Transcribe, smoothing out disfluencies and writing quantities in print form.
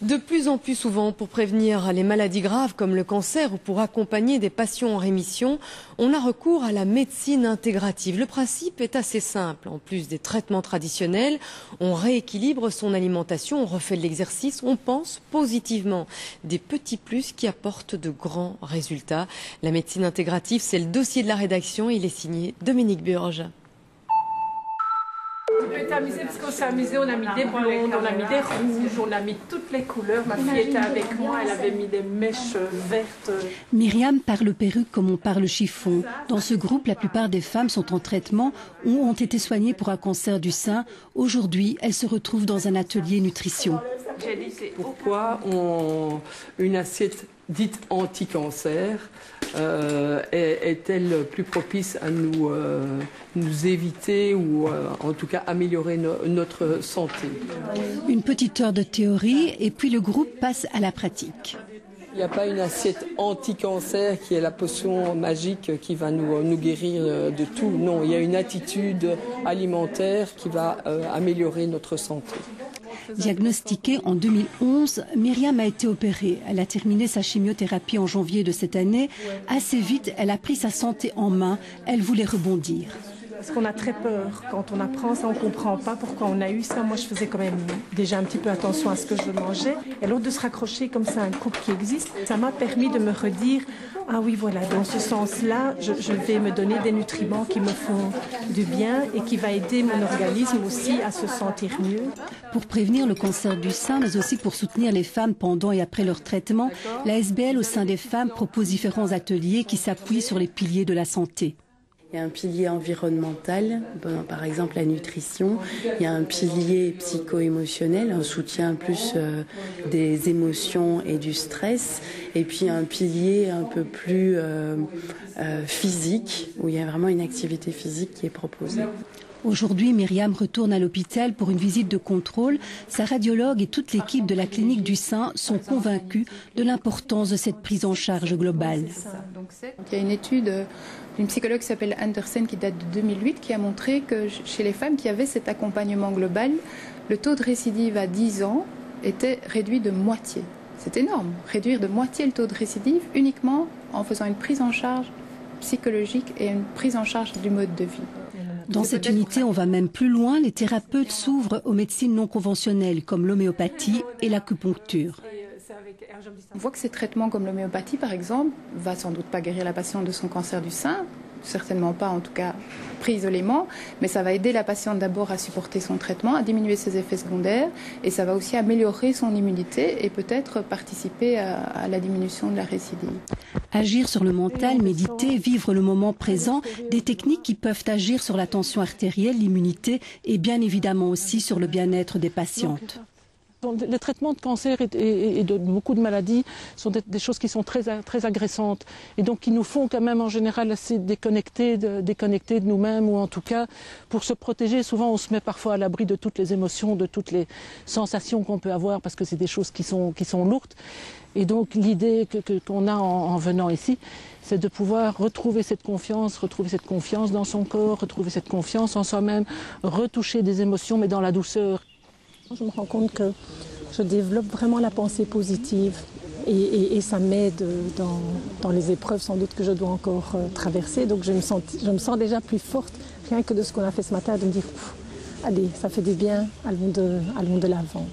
De plus en plus souvent, pour prévenir les maladies graves comme le cancer ou pour accompagner des patients en rémission, on a recours à la médecine intégrative. Le principe est assez simple. En plus des traitements traditionnels, on rééquilibre son alimentation, on refait de l'exercice, on pense positivement. Des petits plus qui apportent de grands résultats. La médecine intégrative, c'est le dossier de la rédaction et il est signé Dominique Burge. On peut t'amuser parce qu'on s'est amusé, on a mis des blondes, on a mis des rouges, on a mis toutes les couleurs. Ma fille était avec moi, elle avait mis des mèches vertes. Myriam parle perruque comme on parle chiffon. Dans ce groupe, la plupart des femmes sont en traitement ou ont été soignées pour un cancer du sein. Aujourd'hui, elles se retrouvent dans un atelier nutrition. Pourquoi une assiette dite anti-cancer est-elle plus propice à nous éviter ou en tout cas améliorer notre santé? Une petite heure de théorie et puis le groupe passe à la pratique. Il n'y a pas une assiette anti-cancer qui est la potion magique qui va nous guérir de tout. Non, il y a une attitude alimentaire qui va améliorer notre santé. Diagnostiquée en 2011, Myriam a été opérée. Elle a terminé sa chimiothérapie en janvier de cette année. Assez vite, elle a pris sa santé en main. Elle voulait rebondir. Parce qu'on a très peur. Quand on apprend ça, on ne comprend pas pourquoi on a eu ça. Moi, je faisais quand même déjà un petit peu attention à ce que je mangeais. Et l'autre de se raccrocher comme ça à un couple qui existe, ça m'a permis de me redire « Ah oui, voilà, dans ce sens-là, je vais me donner des nutriments qui me font du bien et qui va aider mon organisme aussi à se sentir mieux. » Pour prévenir le cancer du sein, mais aussi pour soutenir les femmes pendant et après leur traitement, la SBL au sein des femmes propose différents ateliers qui s'appuient sur les piliers de la santé. Il y a un pilier environnemental, par exemple la nutrition. Il y a un pilier psycho-émotionnel, un soutien plus des émotions et du stress. Et puis un pilier un peu plus physique, où il y a vraiment une activité physique qui est proposée. Aujourd'hui, Myriam retourne à l'hôpital pour une visite de contrôle. Sa radiologue et toute l'équipe de la clinique du sein sont convaincus de l'importance de cette prise en charge globale. Il y a une étude d'une psychologue qui s'appelle Andersen qui date de 2008 qui a montré que chez les femmes qui avaient cet accompagnement global, le taux de récidive à 10 ans était réduit de moitié. C'est énorme, réduire de moitié le taux de récidive uniquement en faisant une prise en charge psychologique et une prise en charge du mode de vie. Dans cette unité, on va même plus loin. Les thérapeutes s'ouvrent aux médecines non conventionnelles comme l'homéopathie et l'acupuncture. On voit que ces traitements comme l'homéopathie, par exemple, va sans doute pas guérir la patiente de son cancer du sein, certainement pas en tout cas pris isolément, mais ça va aider la patiente d'abord à supporter son traitement, à diminuer ses effets secondaires, et ça va aussi améliorer son immunité et peut-être participer à la diminution de la récidive. Agir sur le mental, méditer, vivre le moment présent, des techniques qui peuvent agir sur la tension artérielle, l'immunité et bien évidemment aussi sur le bien-être des patientes. Les traitements de cancer et de beaucoup de maladies sont des choses qui sont très agressantes et donc qui nous font quand même en général assez déconnectés de nous-mêmes, ou en tout cas pour se protéger. Souvent on se met parfois à l'abri de toutes les émotions, de toutes les sensations qu'on peut avoir parce que c'est des choses qui sont lourdes. Et donc l'idée qu'on a en venant ici, c'est de pouvoir retrouver cette confiance dans son corps, retrouver cette confiance en soi-même, retoucher des émotions mais dans la douceur. Je me rends compte que je développe vraiment la pensée positive et ça m'aide dans les épreuves sans doute que je dois encore traverser. Donc je me sens déjà plus forte, rien que de ce qu'on a fait ce matin, de me dire allez, ça fait du bien, allons de l'avant.